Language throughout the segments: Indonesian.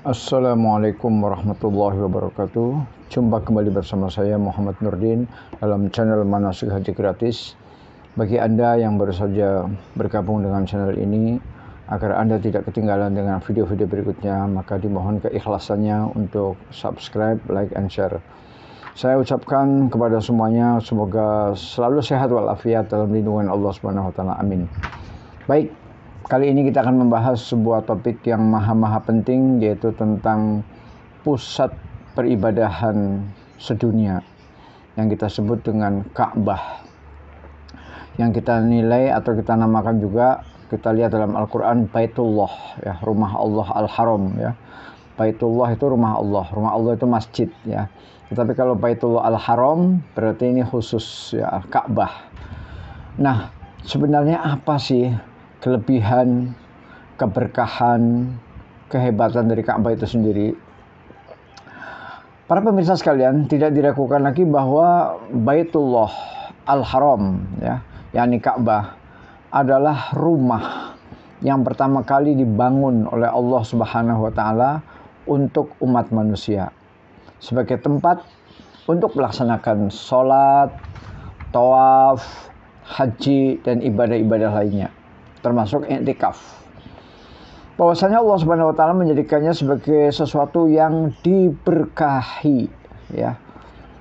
Assalamualaikum warahmatullahi wabarakatuh. Jumpa kembali bersama saya Muhammad Nurdin dalam channel Manasik Haji Gratis. Bagi Anda yang baru saja bergabung dengan channel ini, agar Anda tidak ketinggalan dengan video-video berikutnya, maka dimohon keikhlasannya untuk subscribe, like, and share. Saya ucapkan kepada semuanya semoga selalu sehat walafiat dalam lindungan Allah Subhanahu wa taala. Amin. Baik, kali ini kita akan membahas sebuah topik yang maha penting, yaitu tentang pusat peribadahan sedunia yang kita sebut dengan Ka'bah, yang kita nilai atau kita namakan juga, kita lihat dalam Al-Quran, Baitullah, ya, rumah Allah Al-Haram, ya. Baitullah itu rumah Allah itu masjid, ya. Tetapi kalau Baitullah Al-Haram berarti ini khusus, ya, Ka'bah. Nah, sebenarnya apa sih kelebihan, keberkahan, kehebatan dari Ka'bah itu sendiri? Para pemirsa sekalian, tidak diragukan lagi bahwa Baitullah Al-Haram, ya, yakni Ka'bah, adalah rumah yang pertama kali dibangun oleh Allah Subhanahu wa taala untuk umat manusia, sebagai tempat untuk melaksanakan sholat, tawaf, haji, dan ibadah-ibadah lainnya, termasuk i'tikaf. Bahwasanya Allah Subhanahu wa taala menjadikannya sebagai sesuatu yang diberkahi, ya.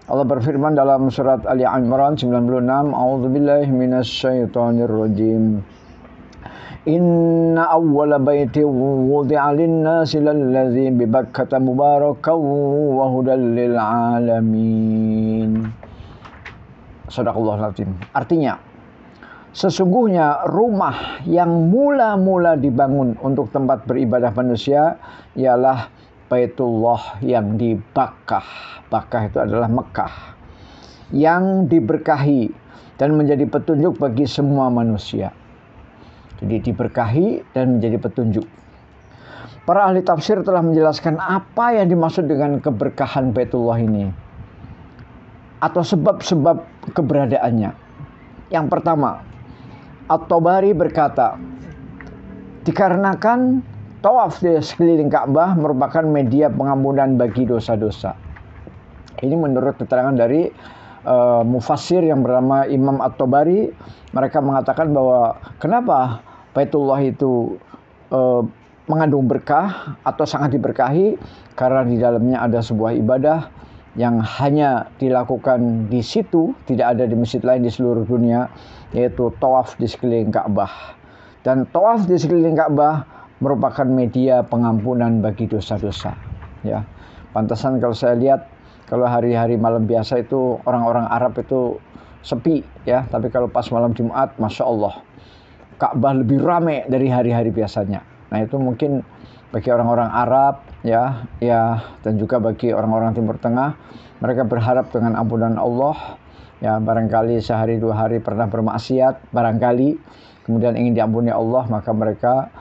Allah berfirman dalam surat Ali Imran 96, A'udzubillahi minasyaitonir rajim. Inna awwala baitin wudi'a lin-nasi lalladzi bi Bakkata mubarakan wa hudan lil alamin. Shadaqallahul azim. Artinya, sesungguhnya rumah yang mula-mula dibangun untuk tempat beribadah manusia ialah Baitullah yang di Bakkah. Bakkah itu adalah Mekah, yang diberkahi dan menjadi petunjuk bagi semua manusia. Jadi diberkahi dan menjadi petunjuk. Para ahli tafsir telah menjelaskan apa yang dimaksud dengan keberkahan Baitullah ini, atau sebab-sebab keberadaannya. Yang pertama, At-Tabari berkata, dikarenakan tawaf di sekeliling Ka'bah merupakan media pengampunan bagi dosa-dosa. Ini menurut keterangan dari mufassir yang bernama Imam At-Tabari. Mereka mengatakan bahwa kenapa Baitullah itu mengandung berkah atau sangat diberkahi, karena di dalamnya ada sebuah ibadah yang hanya dilakukan di situ, tidak ada di masjid lain di seluruh dunia, yaitu tawaf di sekeliling Ka'bah. Dan tawaf di sekeliling Ka'bah merupakan media pengampunan bagi dosa-dosa, ya. Pantasan kalau saya lihat, kalau hari-hari malam biasa itu orang-orang Arab itu sepi, ya. Tapi kalau pas malam Jumat, Masya Allah, Ka'bah lebih ramai dari hari-hari biasanya. Nah, itu mungkin bagi orang-orang Arab, ya, dan juga bagi orang-orang Timur Tengah, mereka berharap dengan ampunan Allah, ya. Barangkali sehari dua hari pernah bermaksiat, barangkali kemudian ingin diampuni Allah, maka mereka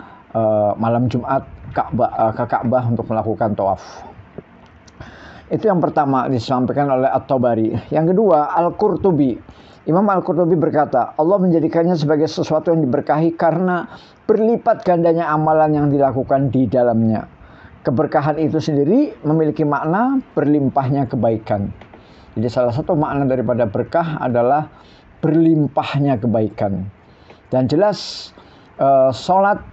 malam Jumat ke Ka'bah untuk melakukan tawaf. Itu yang pertama disampaikan oleh At-Tabari. Yang kedua, Al-Qurtubi. Imam Al-Qurtubi berkata, Allah menjadikannya sebagai sesuatu yang diberkahi karena berlipat gandanya amalan yang dilakukan di dalamnya. Keberkahan itu sendiri memiliki makna berlimpahnya kebaikan. Jadi salah satu makna daripada berkah adalah berlimpahnya kebaikan. Dan jelas sholat,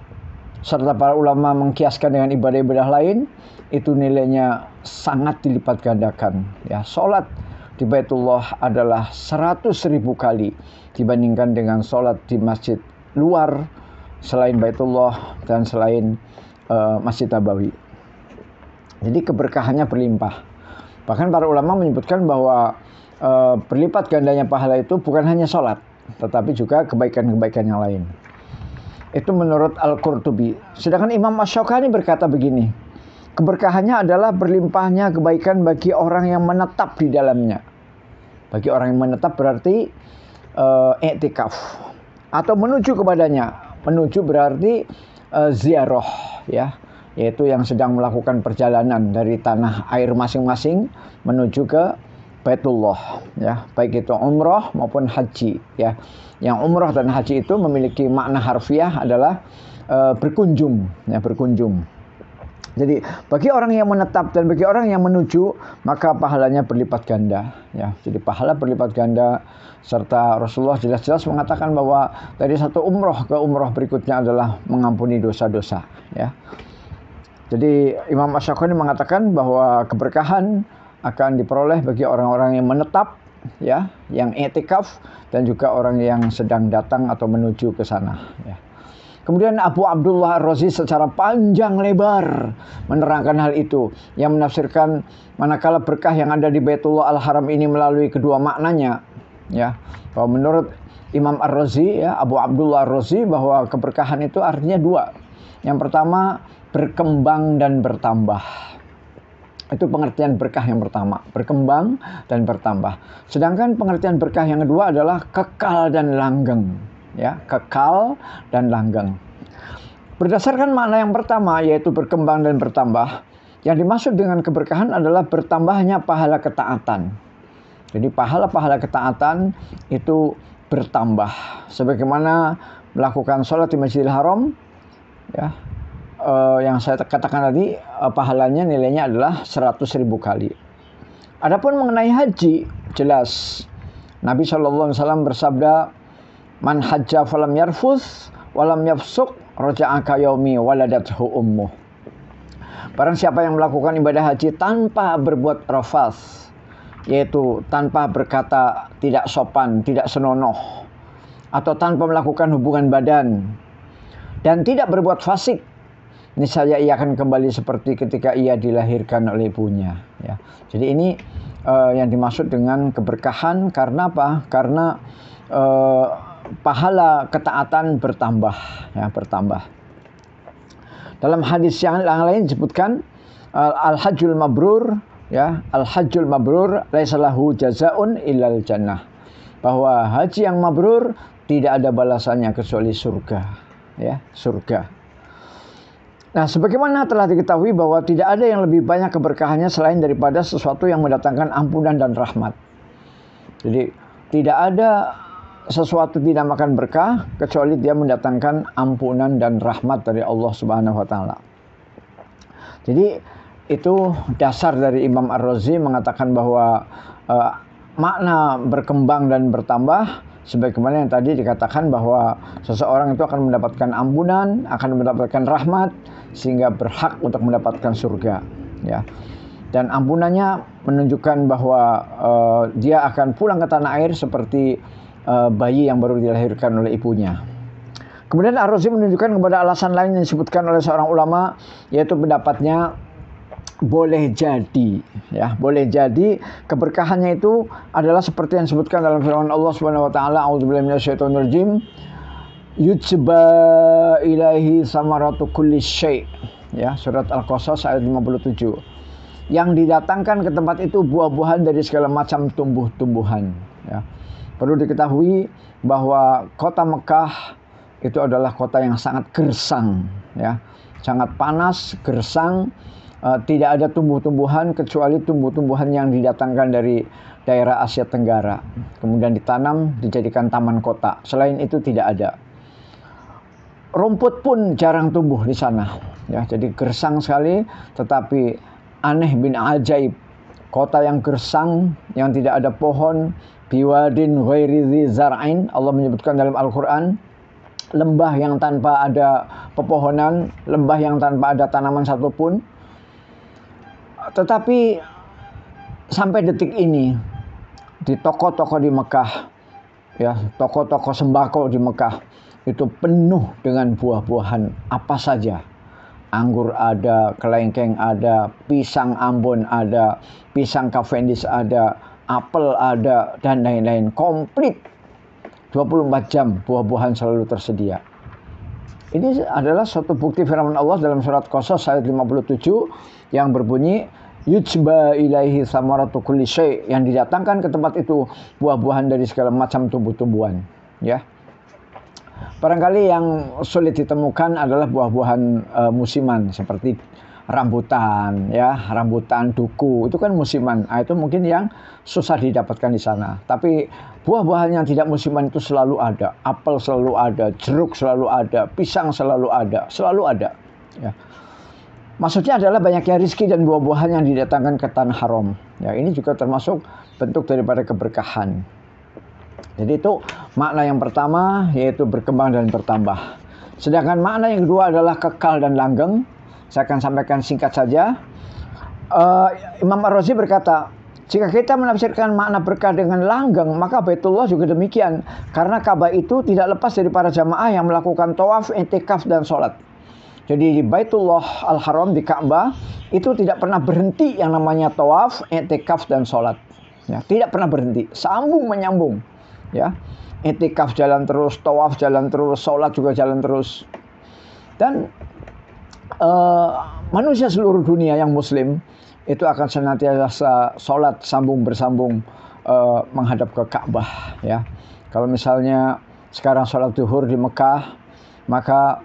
serta para ulama mengkiaskan dengan ibadah-ibadah lain, itu nilainya sangat dilipat gandakan, ya. Sholat di Baitullah adalah 100.000 kali dibandingkan dengan sholat di masjid luar selain Baitullah dan selain Masjid Nabawi. Jadi keberkahannya berlimpah. Bahkan para ulama menyebutkan bahwa berlipat gandanya pahala itu bukan hanya sholat, tetapi juga kebaikan-kebaikan yang lain. Itu menurut Al-Qurtubi. Sedangkan Imam Asy-Syaukani berkata begini, keberkahannya adalah berlimpahnya kebaikan bagi orang yang menetap di dalamnya. Bagi orang yang menetap berarti i'tikaf atau menuju kepadanya. Menuju berarti ziarah, ya, yaitu yang sedang melakukan perjalanan dari tanah air masing-masing menuju ke Baitullah, ya, baik itu umrah maupun haji, ya. Yang umrah dan haji itu memiliki makna harfiah adalah berkunjung, ya, berkunjung. Jadi bagi orang yang menetap dan bagi orang yang menuju, maka pahalanya berlipat ganda. Ya, jadi pahala berlipat ganda. Serta Rasulullah jelas-jelas mengatakan bahwa dari satu umroh ke umroh berikutnya adalah mengampuni dosa-dosa. Ya, jadi Imam Asy-Syafi'i mengatakan bahwa keberkahan akan diperoleh bagi orang-orang yang menetap, ya, yang i'tikaf, dan juga orang yang sedang datang atau menuju ke sana. Ya. Kemudian Abu Abdullah Ar-Razi secara panjang lebar menerangkan hal itu, yang menafsirkan manakala berkah yang ada di Baitullah Al-Haram ini melalui kedua maknanya, ya, bahwa menurut Imam Ar-Razi, ya, Abu Abdullah Ar-Razi, bahwa keberkahan itu artinya dua. Yang pertama, berkembang dan bertambah. Itu pengertian berkah yang pertama, berkembang dan bertambah. Sedangkan pengertian berkah yang kedua adalah kekal dan langgeng. Ya, kekal dan langgeng. Berdasarkan makna yang pertama, yaitu berkembang dan bertambah, yang dimaksud dengan keberkahan adalah bertambahnya pahala ketaatan. Jadi pahala-pahala ketaatan itu bertambah. Sebagaimana melakukan sholat di Masjidil Haram, ya, yang saya katakan tadi, pahalanya nilainya adalah 100.000 kali. Adapun mengenai haji, jelas Nabi SAW bersabda, "Man hajja falam yarfuth walam yafsuk raja'a ka yaumi waladathu ummuh." Barang siapa yang melakukan ibadah haji tanpa berbuat rafas, yaitu tanpa berkata tidak sopan, tidak senonoh, atau tanpa melakukan hubungan badan, dan tidak berbuat fasik, niscaya ia akan kembali seperti ketika ia dilahirkan oleh ibunya. Ya. Jadi ini yang dimaksud dengan keberkahan. Karena apa? Karena pahala ketaatan bertambah, ya, bertambah. Dalam hadis yang lain disebutkan al-hajjul mabrur, ya, al-hajjul mabrur laisa lahu jazaa'un illal jannah. Bahwa haji yang mabrur tidak ada balasannya kecuali surga, ya, surga. Nah, sebagaimana telah diketahui bahwa tidak ada yang lebih banyak keberkahannya selain daripada sesuatu yang mendatangkan ampunan dan rahmat. Jadi tidak ada sesuatu tidak makan berkah kecuali dia mendatangkan ampunan dan rahmat dari Allah Subhanahu wa taala. Jadi itu dasar dari Imam Ar-Razi mengatakan bahwa makna berkembang dan bertambah sebagaimana yang tadi dikatakan bahwa seseorang itu akan mendapatkan ampunan, akan mendapatkan rahmat sehingga berhak untuk mendapatkan surga, ya. Dan ampunannya menunjukkan bahwa dia akan pulang ke tanah air seperti bayi yang baru dilahirkan oleh ibunya. Kemudian Ar-Razi menunjukkan kepada alasan lain yang disebutkan oleh seorang ulama, yaitu pendapatnya boleh jadi, ya, boleh jadi keberkahannya itu adalah seperti yang disebutkan dalam firman Allah Subhanahu wa taala, a'udzubillahi minasyaitonir rajim, yujba ilaihi samaratu kulli syai', ya, surat Al-Qasas ayat 57. Yang didatangkan ke tempat itu buah-buahan dari segala macam tumbuh-tumbuhan, ya. Perlu diketahui bahwa kota Mekah itu adalah kota yang sangat gersang, ya, sangat panas, gersang, tidak ada tumbuh-tumbuhan kecuali tumbuh-tumbuhan yang didatangkan dari daerah Asia Tenggara, kemudian ditanam, dijadikan taman kota. Selain itu tidak ada. Rumput pun jarang tumbuh di sana, ya, jadi gersang sekali. Tetapi aneh bin ajaib, kota yang gersang, yang tidak ada pohon, biwadin ghairi dzi zar'ain, Allah menyebutkan dalam Al-Quran, lembah yang tanpa ada pepohonan, lembah yang tanpa ada tanaman satupun. Tetapi sampai detik ini di toko-toko di Mekah, ya, toko-toko sembako di Mekah itu penuh dengan buah-buahan apa saja. Anggur ada, kelengkeng ada, pisang Ambon ada, pisang Cavendish ada, apel ada, dan lain-lain. Komplit 24 jam buah-buahan selalu tersedia. Ini adalah suatu bukti firman Allah dalam surat Qasas ayat 57 yang berbunyi, yujba ilaihi samaratu kulli syai', yang didatangkan ke tempat itu buah-buahan dari segala macam tumbuh-tumbuhan, ya. Barangkali yang sulit ditemukan adalah buah-buahan musiman seperti rambutan, ya, rambutan, duku, itu kan musiman. Itu mungkin yang susah didapatkan di sana. Tapi buah-buahan yang tidak musiman itu selalu ada. Apel selalu ada, jeruk selalu ada, pisang selalu ada, ya. Maksudnya adalah banyaknya rizki dan buah-buahan yang didatangkan ke tanah haram. Ya, ini juga termasuk bentuk daripada keberkahan. Jadi itu makna yang pertama, yaitu berkembang dan bertambah. Sedangkan makna yang kedua adalah kekal dan langgeng. Saya akan sampaikan singkat saja. Imam Ar-Razi berkata, jika kita menafsirkan makna berkah dengan langgeng, maka Baitullah juga demikian. Karena Ka'bah itu tidak lepas dari para jamaah yang melakukan tawaf, i'tikaf, dan sholat. Jadi di Baitullah Al-Haram, di Ka'bah, itu tidak pernah berhenti yang namanya tawaf, i'tikaf, dan sholat. Ya, tidak pernah berhenti, sambung menyambung. Ya, i'tikaf jalan terus, tawaf jalan terus, sholat juga jalan terus. Dan manusia seluruh dunia yang muslim itu akan senantiasa sholat sambung bersambung menghadap ke Ka'bah. Ya, kalau misalnya sekarang sholat zuhur di Mekah, maka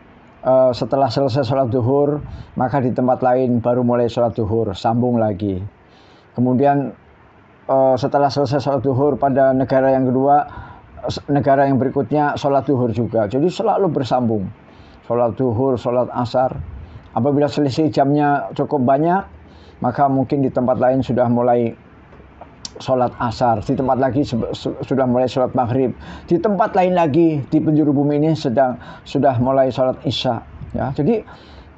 setelah selesai sholat zuhur, maka di tempat lain baru mulai sholat zuhur, sambung lagi. Kemudian setelah selesai sholat zuhur pada negara yang kedua, negara yang berikutnya sholat zuhur juga. Jadi selalu bersambung. Sholat zuhur, sholat asar. Apabila selisih jamnya cukup banyak, maka mungkin di tempat lain sudah mulai sholat asar, di tempat lagi sudah mulai sholat maghrib, di tempat lain lagi di penjuru bumi ini sudah mulai sholat isya. Ya, jadi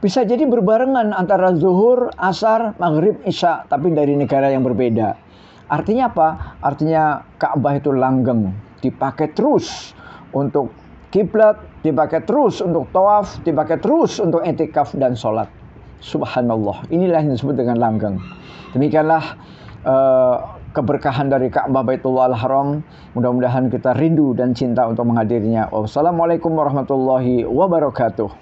bisa jadi berbarengan antara zuhur, asar, maghrib, isya, tapi dari negara yang berbeda. Artinya apa? Artinya Ka'bah itu langgeng, dipakai terus untuk kiblat, dipakai terus untuk tawaf, dipakai terus untuk i'tikaf dan sholat. Subhanallah, inilah yang disebut dengan langgeng. Demikianlah keberkahan dari Ka'bah Baitullah Al-Haram. Mudah-mudahan kita rindu dan cinta untuk menghadirinya. Wassalamualaikum warahmatullahi wabarakatuh.